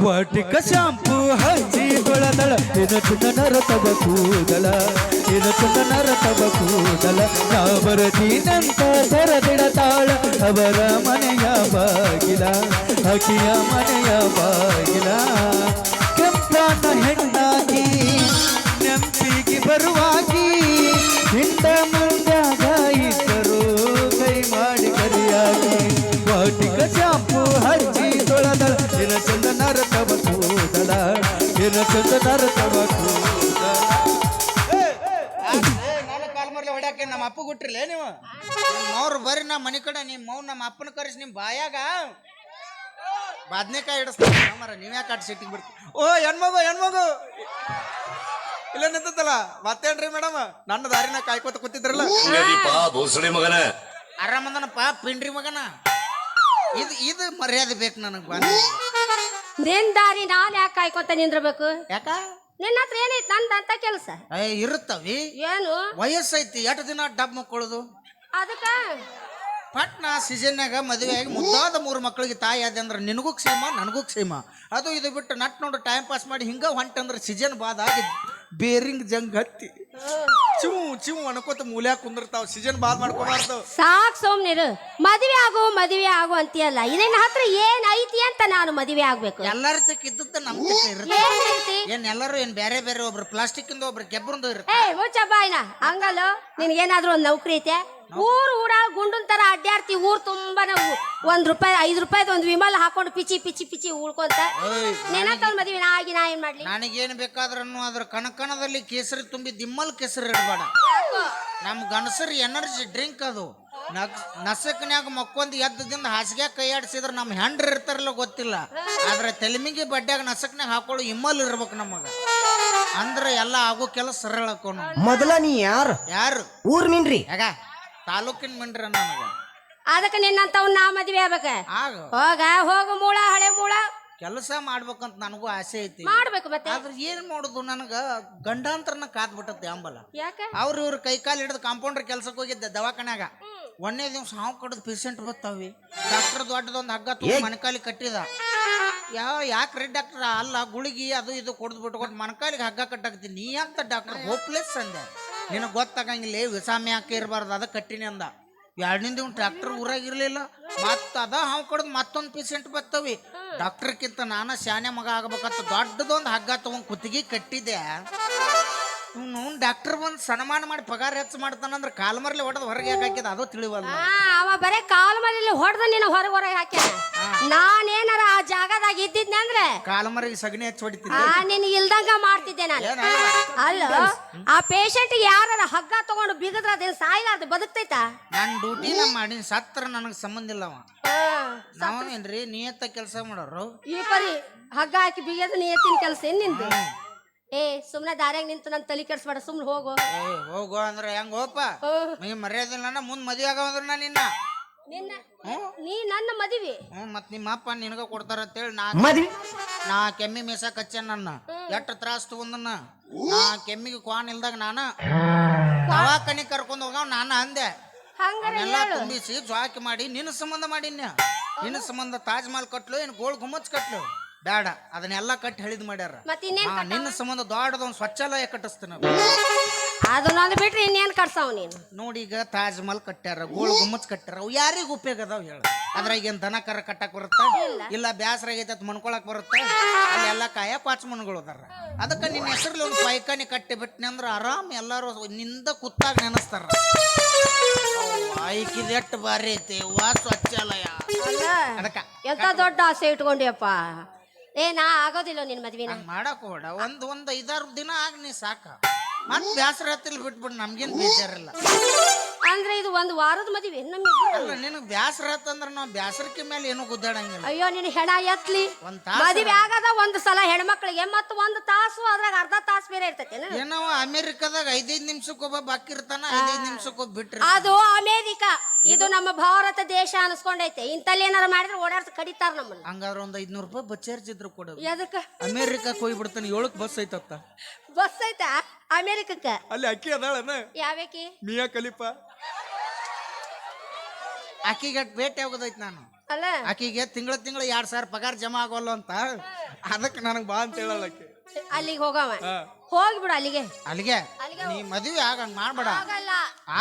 ವಾಟಿಕ shampoo ಹಚ್ಚಿ ತೊಳೆದಳ ಇನ್ನು ಚಂದನರ ತವ ಕೂದಲ ಇನ್ನು ಚಂದನರ ತವ ಕೂದಲ ನಾ ಬರತೀನಂತ ತೆರೆದಿಡತಾಳ ಅವರ ಮನೆಯ ಬಾಗಿಲ ಅಕಿಯ ಮನೆಯ ಬಾಗಿಲ ಕೆಂಪಾನ ಹೆಣ್ಣಾಗಿ ನೆಂಪಿಗೆ ಬರುವಾಗಿ ಹಿಂದ ಮುಂದಾಗ ಇದ್ದರು ಕೈ ಮಾಡಿ ಕರಿಯಾಗಿ ವಾಟಿಕ ಶಾಂಪು ಹಚ್ಚಿ ತೊಳೆದಳ ಇನ್ನು ಚಂದನರ ತವ ಕೂದಲ ಇನ್ನು ಚಂದನರ ತವ ಕೂದಲ. ನಾನು ಕಾಲ್ ಮರ್ಲೆ ಹೊಡ್ಯಾಕೆ ನಮ್ಮ ಅಪ್ಪ ಗುಟ್ರಿಲ್ಲ ನೀವು ಅವ್ರು ಬರ್ರಿ ನಮ್ಮ ಮನೆ ಕಡೆ ನಿಮ್ಮ ಮೌನ್ ನಮ್ಮ ಅಪ್ಪನ ಕರೆಸಿ ನಿಮ್ಮ ಬಾಯಾಗ ಬದ್ನೇಕಾಯಿ ಹಿಡಿಸ್ತಾರೆ ಮರ ನೀವ್ ಯಾಕೆ ಅಟ್ ಸಿಟ್ಟಿಗೆ ಬಿಡ್ತೀವಿ. ಓ ಹೆಣ್ಮಗು ಇಲ್ಲ ನಿಂತಲ್ಲ ಮತ್ತೇನ್ರಿ ಮೇಡಮ್ ನನ್ನ ದಾರಿನ ಕಾಯ್ಕೋತ ಕೂತಿದ್ರಲ್ಲ ಮಗನ ಆರಾಮದನಪ್ಪ ಪಿಂಡ್ರಿ ಮಗನ ಇದು ಮರ್ಯಾದೆ ಬೇಕು ನನಗೆ ಬಂದ ನಿನ್ ದಾರಿ ನಾನ್ ಯಾಕೆ ಕಾಯ್ಕೊತ ನಿಂದ್ರಬೇಕು? ಯಾಕ ನಿನ್ನ ಹತ್ರ ಏನೈತಿ ನಂದಂತ ಕೆಲಸ ಇರುತ್ತವಿ ಏನು ವಯಸ್ಸೈತಿ ಎಷ್ಟು ದಿನ ಡಬ್ ಮಕ್ಕಳದು ಅದಕ್ಕ ಪಟ್ನ ಸೀಸನ್ಯಾಗ ಮದುವೆ ಆಗಿ ಮುದ್ದಾದ 3 ಮಕ್ಕಳಿಗೆ ತಾಯಿ ಆದ ಅಂದ್ರೆ ನಿನಗೂ ಕ್ಷೇಮ ನನಗೂ ಕ್ಷೇಮ. ಅದು ಇದು ಬಿಟ್ಟು ನಟ್ ನೋಡು ಟೈಮ್ ಪಾಸ್ ಮಾಡಿ ಹಿಂಗ ಹೊಂಟಂದ್ರೆ ಸೀಸನ್ ಬಾದ ಆಗಿ ಬೇರಿಂಗ್ ಜಂಗ್ ಹತ್ತಿ ಚಿವು ಅನ್ಕೋತ ಮೂಲ್ಯಾಗ ಕುಂದಿರ್ತಾವ. ಸೀಸನ್ ಬಾದ್ ಮಾಡ್ಕೋಬಾರ್ದು. ಸಾಕ್ ಸೋಮ್ನಿರು ಮದುವೆ ಆಗು ಅಂತೀಯಲ್ಲ ಇದೇನ ಹತ್ರ ಏನ್ ಐತಿ ಅಂತ ನಾನು ಮದುವೆ ಆಗ್ಬೇಕು. ಎಲ್ಲಾರ ತಕ್ಕ ಇದ್ದತ್ತ ನಮ್ ತಕ್ಕ ಇರುತ್ತೆ. ಏನೈತಿ ಏನ್ ಎಲ್ಲರೂ ಏನ್ ಬೇರೆ ಬೇರೆ ಒಬ್ರು ಪ್ಲಾಸ್ಟಿಕ್ ಇಂದ ಒಬ್ರು ಕೆಬ್ಬರಿಂದ ಇರುತ್ತೆ. ಮುಚ್ಚ ಬಾಯ್ನ ಹಂಗಲ್ಲ ನಿನ್ಗೇನಾದ್ರೂ ಒಂದ್ ನೌಕರಿ ಐತೆ ಊರ ಗುಂಡನ್ ತರ ಅಡ್ಡಾಡ್ತಿ ಊರ್ ತುಂಬಾ ನಾವು ₹1 ₹5 ಒಂದ್ ವಿಮಲ್ ಹಾಕೊಂಡು ಪಿಚಿ ಉಳ್ಕೊಂತ ನೆನಂತ ಮದ್ವಿ ನಾ ಏನ್ ಮಾಡ್ಲಿ? ನನಗೇನ್ ಬೇಕಾದ್ರೂ ಅದ್ರ ಕಣಕಣದಲ್ಲಿ ಕೇಸರಿ ತುಂಬಿ ದಿಮ್ಮಲ್ ಕೇಸರಿ ಇಡಬೇಡ. ನಮ್ ಗಣಸರಿ ಎನರ್ಜಿ ಡ್ರಿಂಕ್ ಅದು. ನಸಕ್ನ್ಯಾಗ ಮಕ್ಕೊಂದು ಎದ್ದದಿಂದ ಹಾಸಿಗೆ ಕೈಯಾಡಿಸಿದ್ರ ನಮ್ ಹೆಂಡ್ರ ಇರ್ತಾರಲ್ಲ ಗೊತ್ತಿಲ್ಲ, ಆದ್ರೆ ತೆಲಿಮಿಗೆ ಬಡ್ಡ್ಯಾಗ ನಸಕ್ನ್ಯಾಗ ಹಾಕೊಳ್ಳು ಇಮ್ಮಲ್ ಇರ್ಬೇಕು ನಮಗ. ಅಂದ್ರ ಎಲ್ಲ ಆಗೋ ಕೆಲಸ ಸರಳ ಹಾಕೋಣ. ಮೊದಲ ನೀ ಯಾರು ಊರ್ ಮೀನ್ರಿ ಯಾಗ ತಾಲೂಕಿನ ಮಿಂಡ್ರ ನನಗ ಅದಕ್ಕೆ ನಿನ್ನಂತವ್ ನಾ ಮದ್ವೆ ಆಗ್ಬೇಕ. ಹೋಗು ಮೂಳ ಹಳೆ ಮೂಳ ಕೆಲಸ ಮಾಡ್ಬೇಕಂತ ನನಗೂ ಆಸೆ ಐತಿ, ಮಾಡ್ಬೇಕು. ಮತ್ತೆ ಆದ್ರೆ ಏನ್ ಮಾಡುದು ನನಗ ಗಂಡಾಂತರನ ಕಾದ್ ಬಿಟ್ಟತ್ತೆ ಅಂಬಲ್ಲ. ಯಾಕೆ ಇವ್ರ ಕೈ ಕಾಲು ಹಿಡಿದು ಕಾಂಪೌಂಡರ್ ಕೆಲ್ಸಕ್ಕೆ ಹೋಗಿದ್ದೆ ದವಾಖಾನ್ಯಾಗ. ಒಂದೇ ದಿವ್ಸ ಹಾವು ಕಡ್ದು ಪೇಷಂಟ್ ಬರ್ತಾವಿ. ಡಾಕ್ಟರ್ ದೊಡ್ಡದೊಂದು ಹಗ್ಗ ತುಂಬ ಮನಕಾಲಿ ಕಟ್ಟಿದ. ಯಾಕ್ರಿ ಡಾಕ್ಟರ್ ಅಲ್ಲ ಗುಳಿಗಿ ಅದು ಇದು ಕೊಡ್ದು ಬಿಟ್ಕೊಟ್ಟು ಮನಕಾಲಿಗೆ ಹಗ್ಗ ಕಟ್ಟಾಕ್ತೀನಿ. ನೀ ಅಂತ ಡಾಕ್ಟರ್ ಹೋಪ್ಲೆಸ್ ಅಂದೆ. ನಿನಗೆ ಗೊತ್ತಾಗಂಗಿಲ್ಲ ವಿಸಾಮಿ ಹಾಕಿ ಇರಬಾರ್ದು ಅದ ಕಟ್ಟಿನಿ ಅಂದ. 2 ದಿನ ಡಾಕ್ಟರ್ ಊರಾಗಿರ್ಲಿಲ್ಲ. ಮತ್ತ ಅದ ಹಾವು ಕಡ್ದು ಮತ್ತೊಂದು ಪೇಷಂಟ್ ಬರ್ತವಿ. ಡಾಕ್ಟರ್ಕ್ಕಿಂತ ನಾನು ಶಾನೆ ಮಗ ಆಗ್ಬೇಕಂತ ದೊಡ್ಡದೊಂದು ಹಗ್ಗ ತಗೊಂಡ್ ಕುತ್ತಿಗೆ ಕಟ್ಟಿದೆ. ಡಾಕ್ಟರ್ ಬಂದ್ ಸನ್ಮಾನ ಮಾಡಿ ಪಗಾರ ಹೆಚ್ಚು ಮಾಡ್ತಾನಂದ್ರ ಕಾಲ್ ಮರ್ಲಿ ಹೊಡೆದ್ ಹೊರಗೆ ಹಾಕಿದ ಅದು ತಿಳಿವಲ್ಲ. ಅವ ಬರೇ ಕಾಲ್ ಮರಲ್ಲಿ ಹೊಡೆದ ನೀನು ಹೊರಗೆ ಹಾಕ್ಯಾನ. ನಾನೇನಾರ ಆ ಜಾಗದಾಗ ಇದ್ದಿದ್ನೆ ಅಂದ್ರೆ ಕಾಲ್ ಮರಿಗೆ ಸಗಣಿ ಹಚ್ಚಿ ಹೊಡಿತಿದ್ದೆ. ನಿನ್ ಇಲ್ದಂಗ ಮಾಡ್ತಿದ್ದೆ ನಾನು. ಅಲ್ಲ ಆ ಪೇಷಂಟ್ ಯಾರ ಹಗ್ಗ ತಗೊಂಡು ಬಿಗದ್ರ ಅದೇನ್ ಸಾಯಿಲಾರ್ದು ಬದುಕ್ತೈತಾ? ನಾನ್ ಡ್ಯೂಟಿ ಮಾಡಿ ಸತ್ರ ನನಗ್ ಸಂಬಂಧ ಇಲ್ಲವ. ನಾವೇನ್ರಿ ನಿಯತ್ತ ಕೆಲಸ ಮಾಡೋರು. ಈ ಪರಿ ಹಗ್ಗ ಹಾಕಿ ಬಿಗದ ನಿಯತ್ತಿನ ಕೆಲಸ ಏನ್ ನಿಂದು? ಸುಮ್ನೆ ದಾರ್ಯಾಗ ನಿಂತು ನನ್ ತಲೆ ಕೆಡ್ಸ್ಬೇಡ, ಸುಮ್ನೆ ಹೋಗು. ಹೋಗು ಅಂದ್ರೆ ಹೆಂಗ ಹೋಪ ನೀ ಮರ್ಯಾದಿಲ್ಲ ಮುಂದ್ ಮದ್ವೆ ಆಗಂದ್ರ ನಾ ನಿನ್ನ ನೀ ನನ್ನ ಮದುವೆ ಮತ್ ನಿಮ್ಮ ಅಪ್ಪ ನಿನಗ ಕೊಡ್ತಾರ ಅಂತೇಳಿ ನಾ ಕೆಮ್ಮಿ ಮೇಸಕ್ ಹಚ್ಚ ನನ್ನ ಎಷ್ಟ್ ತ್ರಾಸ್ ತಗೊಂಡನ್ನ. ನಾ ಕೆಮ್ಮಿಗೆ ಕ್ವಾನ್ ಇಲ್ದಾಗ ನಾನ ದವಾಖಾನಿ ಕರ್ಕೊಂಡ್ ಹೋಗ ನಾನ ಅಂದೆ. ಎಲ್ಲ ತುಂಬಿಸಿ ಜ್ವಾಕಿ ಮಾಡಿ ನಿನ್ನ ಸಂಬಂಧ ಮಾಡಿನ್ಯ. ನಿನ್ನ ಸಂಬಂಧ ತಾಜ್ ಮಹಲ್ ಕಟ್ಲು ಏನ್ ಗೋಲ್ಡ್ ಗುಮ್ಮಚ್ ಕಟ್ಲು ಬೇಡ, ಅದನ್ನೆಲ್ಲ ಕಟ್ಟಿ ಹೇಳಿದ್ ಮಾಡ್ಯಾರ. ನಿನ್ನ ಸಂಬಂಧ ದೊಡ್ಡದೊಂದು ಸ್ವಚ್ಛಾಲಯ ಕಟ್ಟಿಸ್ತೀನಿ. ಅದನ್ನೊಂದು ಬಿಟ್ರೆ ಇನ್ನೇನ್ ಕಟ್ಸಾವ್ ನೀನು? ನೋಡಿ ಈಗ ತಾಜ್ ಮಹಲ್ ಕಟ್ಟ್ಯಾರ, ಗೋಲ್ಡ್ ಗುಮ್ಮಚ್ ಕಟ್ಟ್ಯಾರ, ಅವು ಯಾರಿಗ ಉಪಯೋಗ ಅದಾವ ಹೇಳ? ಅದ್ರಾಗ ಏನ್ ದನ ಕರ ಕಟ್ಟಕ್ ಬರುತ್ತಾ? ಇಲ್ಲ ಬ್ಯಾಸರ ಆಗೈತೆ ಮನ್ಕೊಳಕ್ ಬರುತ್ತಾ? ಅಲ್ಲಿ ಎಲ್ಲ ಕಾಯ ಪಾಚ್ಮನ್ಗಳು ಅದಾರ. ಅದಕ್ಕೆ ನಿನ್ನ ಹೆಸರಲ್ಲಿ ಒಂದು ಪೈಖಾನಿ ಕಟ್ಟಿ ಬಿಟ್ನಿ ಅಂದ್ರ ಆರಾಮ್ ಎಲ್ಲಾರು ನಿಂದ ಕುತ್ತಾಗ ನೆನಸ್ತಾರ. ಆಯ್ಕಿದ ಎಷ್ಟು ಬಾರಿ ಐತಿ ವಾ ಸ್ವಚ್ಛಾಲಯ. ಅದಕ್ಕ ಎಂತ ದೊಡ್ಡ ಆಸೆ ಇಟ್ಕೊಂಡಿಯಪ್ಪ. ನಾ ಆಗೋದಿಲ್ಲ ನಿನ್ ಮದ್ವಿನ ಮಾಡಕ್ ಹೋಡ. ಒಂದ್ 5-6 ದಿನ ಆಗ ನೀ ಸಾಕ. ಮತ್ ಬ್ಯಾಸರ ಹತ್ತಿಲ್ ಬಿಟ್ಬಿಡ್, ನಮ್ಗೇನ್ ಬೇಜಾರಿಲ್ಲ. ಅಂದ್ರೆ ಇದು 1 ವಾರದ ಮದ್ವಿ ಅಲ್ಲ ನಿನಗ್ ಬ್ಯಾಸರ ಹತ್ತಂದ್ರ ನಾವ್ ಬ್ಯಾಸರಕ್ಕೆ ಮೇಲೆ ಏನೋ ಗುದ್ದಾಡಂಗಿಲ್ಲ. ಅಯ್ಯೋ ನಿನ್ ಹೆಣ ಎತ್ಲಿ. ಮದ್ವೆ ಆಗದ 1 ಸಲ ಹೆಣ್ಮಕ್ಳಿಗೆ ಮತ್ತ 1 ತಾಸು ಅದ್ರಾಗ ಅರ್ಧ ತಾಸು ಬೇರೆ ಇರ್ತೈತೆ. ಏನೋ ಅಮೆರಿಕದಾಗ 5-5 ನಿಮಿಷಕ್ಕೆ ಒಬ್ಬ ಬಾಕಿರ್ತಾನ, 5-5 ನಿಮಿಷಕ್ಕೆ ಒಬ್ಬ ಬಿಟ್ರಿ. ಅದು ಅಮೇರಿಕಾ, ಇದು ನಮ್ಮ ಭಾರತ ದೇಶ ಅನ್ಸ್ಕೊಂಡೈತೆ. ಇಂತಲ್ಲಿ ಏನಾರ ಮಾಡಿದ್ರೆ ಓಡಾಡ್ಸ ಕಡಿತಾರ ನಮ್ಮನ್ನ. ಹಂಗಾರ ಒಂದ್ ₹500 ಬಸ್ ಚಾರ್ಜ್ ಇದ್ರು ಕೊಡೋದು. ಎದಕ್ಕ? ಅಮೆರಿಕಕ್ಕೆ ಹೋಗಿ ಬಿಡ್ತಾನೆ. 7ಕ್ಕೆ ಬಸ್ ಐತತ್ತ. ಬಸ್ ಐತಾ ಅಮೇರಿಕಕ್ಕ? ಅಲ್ಲಿ ಅಕ್ಕಿ ಅದಾಳನ ಯಾವ್ಯಾಕಿ? ಮಿಯಾ ಖಲೀಫಾ. ಅಕ್ಕಿಗೆ ಭೇಟಿ ಆಗೋದೈತ್ ನಾನು. ಅಲ್ಲ ಆಕಿಗೆ ತಿಂಗಳ 2,000 ಪಗಾರ ಜಮಾ ಆಗೋಲ್ಲ ಅಂತ ಅದಕ್ಕೆ ನನಗೆ ಬಾ ಅಂತ ಹೇಳಕ್ಕೆ ಅಲ್ಲಿಗೆ ಹೋಗವ ಹೋಗ್ಬಿಡು ಅಲ್ಲಿಗೆ ಅಲ್ಲಿಗೆ ಅಲ್ಲಿಗೆ ನೀ ಮದುವೆ ಆಗಂಗ್ ಮಾಡ್ಬೇಡ ಆಗಲ್ಲ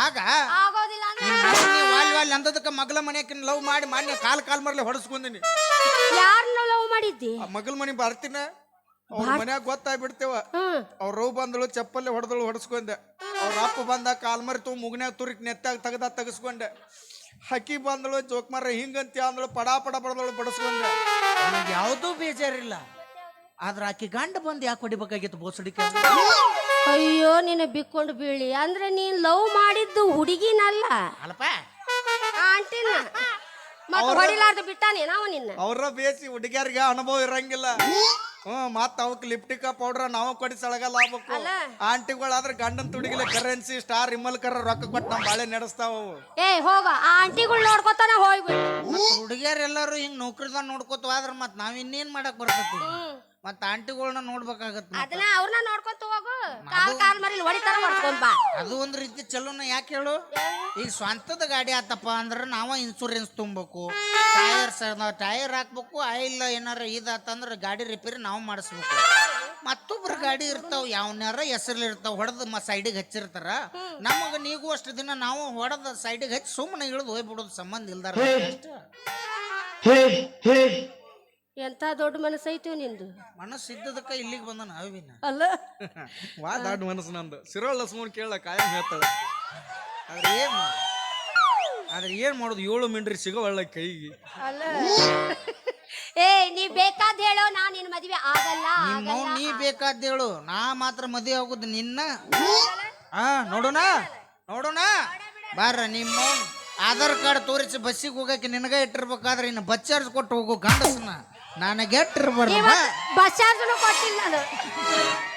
ಆಗ ಆಗೋದಿಲ್ಲ ಅಂದ್ರೆ ವಾಲ್ ಅಂದದಕ್ಕೆ ಮಗಳ ಮನೆಯಕಿನ ಲವ್ ಮಾಡಿ ಮಾನ್ಯ ಕಾಲ್ ಮರ್ಲಿ ಹೊಡಸ್ಕೊಂದಿನಿ ಯಾರನ್ನ ಲವ್ ಮಾಡಿದ್ದಿ ಆ ಮಗಳ ಮನೆ ಬರ್ತೀನ ಅವ್ರ ಮನ್ಯಾಗ ಗೊತ್ತಾಗ್ಬಿಡ್ತೇವ ಅವ್ರ ರವ್ ಬಂದಳು ಚಪ್ಪಲ್ಲಿ ಹೊಡಸ್ಕೊಂಡೆ ಅವ್ರ ಅಪ್ಪ ಬಂದ ಕಾಲ್ಮರಿ ತೂ ಮುಗ್ನ್ಯಾಗ ತುರಿಕ್ ನೆತ್ತಾಗ ತೆಗಸ್ಕೊಂಡೆ ಹಕ್ಕಿ ಬಂದಳು ಜೋಕ್ಮಾರ ಹಿಂಗಂತ ಅಂದಳು ಪಡ ಬಡದಳು ಬಡಸ್ಕೊಂಡೆ ನನಗೆ ಯಾವುದೂ ಬೇಜಾರಿಲ್ಲ ಆದ್ರ ಆಕಿ ಗಂಡ ಬಂದು ಯಾಕೆ ಹೊಡಿಬೇಕಾಗಿತ್ತು ಬೋಸಡಿಕೆ ಅಯ್ಯೋ ನಿನ್ನ ಬಿಕ್ಕೊಂಡು ಬೀಳಿ ಅಂದ್ರೆ ನೀನ್ ಲವ್ ಮಾಡಿದ್ದು ಹುಡುಗಿನಲ್ಲ ಅಲ್ಲಪ್ಪ ಆಂಟಿನ ಮತ್ತೆ ಹೊಡಿಲಾರ್ದ ಬಿಟ್ಟಾನೆ ನಾವು ನಿನ್ನ ಅವ್ರ ಬೇಸಿ ಹುಡುಗಿಯರಿಗೆ ಅನುಭವ ಇರಂಗಿಲ್ಲ ಮತ್ತ ಅವಕ್ ಲಿಪ್ಟಿಕ ಪೌಡ್ರ ನಾವು ಕೊಡಿ ಸಳಗಲ್ಲ ಆಗ್ಬೇಕು ಆಂಟಿಗಳಾದ್ರೆ ಗಂಡನ್ ತುಡಿಗಿಲೆ ಕರೆನ್ಸಿ ಸ್ಟಾರ್ ಇಮ್ಮಲ್ ಕರ ರೊಕ್ಕ ಕೊಟ್ಟು ನಮ್ ಬಾಳೆ ನಡೆಸ್ತಾವ ಏ ಹೋಗ ಆ ಆಂಟಿಗಳು ನೋಡ್ಕೊತಾನ ಹೋಗ್ಬಿಡು ಹುಡುಗಿಯರ್ ಎಲ್ಲಾರು ಹಿಂಗ್ ನೌಕರಿದಾಗ ನೋಡ್ಕೋತ ಆದ್ರ ಮತ್ ನಾವ್ ಇನ್ನೇನ್ ಮಾಡಕ್ ಬರ್ತೈತಿ ಮತ್ತ ಆಂಟಿಗಳನ್ನ ನೋಡ್ಬೇಕಾಗತ್ತ ಅದನ್ನ ಅವ್ರನ್ನ ನೋಡ್ಕೊಂತ ಹೋಗು ಕಾಲ್ ಮರಿಲಿ ಹೊಡಿತಾರ ಹೊಡ್ಕೊಂಡ್ ಬಾ ಅದು ಒಂದ್ ರೀತಿ ಚಲೋನ ಯಾಕೆ ಹೇಳು ಈಗ ಸ್ವಂತದ ಗಾಡಿ ಆತಪ್ಪ ಅಂದ್ರ ನಾವ ಇನ್ಸೂರೆನ್ಸ್ ತುಂಬಬೇಕು ಟೈರ್ ಹಾಕ್ಬೇಕು ಆಯಿಲ್ ಏನಾರ ಇದಾತಂದ್ರ ಗಾಡಿ ರಿಪೇರಿ ನಾವು ಮಾಡಿಸ್ಬೇಕು ಮತ್ತೊಬ್ರ ಗಾಡಿ ಇರ್ತಾವ ಯಾವನಾರ ಹೆಸರ್ಲಿ ಇರ್ತಾವ ಹೊಡೆದ ಸೈಡಿಗೆ ಹಚ್ಚಿರ್ತಾರ ನಮಗ ನೀಗೂ ಅಷ್ಟು ದಿನ ನಾವು ಹೊಡೆದ ಸೈಡಿಗೆ ಹಚ್ಚಿ ಸುಮ್ಮನೆ ಇಳಿದು ಹೋಗ್ಬಿಡೋದು ಸಂಬಂಧ ಇಲ್ದಾರ ಎಂತ ದೊಡ್ಡ ಮನಸ್ಸೈತಿ ನಿಂದು ಮನಸ್ಸು ಇದ್ದದಕ್ಕ ಇಲ್ಲಿಗೆ ಬಂದ ನಾವಿನ ಅಲ್ಲ ವಾ ದೊಡ್ಡ ಮನಸ್ಸು ನಂದು ಸಿರೋಳ ಲಸ್ಮೂನ್ ಕೇಳ ಕಾಯಂ ಹೇಳ್ತಾಳೆ ಆದ್ರೆ ಏನ್ ಮಾಡೋದು 7 ಮಿಂಡ್ರಿ ಸಿಗೋವಳ್ಳ ಕೈಗೆ ಅಲ್ಲ ಏ ನೀ ಬೇಕಾದ ಹೇಳೋ ನಾ ನಿನ್ ಮದ್ವೆ ಆಗಲ್ಲ ನೀ ಬೇಕಾದ ಹೇಳು ನಾ ಮಾತ್ರ ಮದುವೆ ಆಗುದು ನಿನ್ನ ನೋಡೋಣ ಬಾರ ನಿಮ್ಮ ಆಧಾರ್ ಕಾರ್ಡ್ ತೋರಿಸಿ ಬಸ್ಸಿಗೆ ಹೋಗಕ್ಕೆ ನಿನಗ ಇಟ್ಟಿರ್ಬೇಕಾದ್ರೆ ಇನ್ನು ಬಸ್ ಚಾರ್ಜ್ ಕೊಟ್ಟು ಹೋಗು ಗಂಡಸನ ನನಗೆ ಇಟ್ಟಿರ್ಬಾರ್ದು ಬಸ್ ಚಾರ್ಜ್ ಕೊಟ್ಟಿಲ್ಲ ನಾನು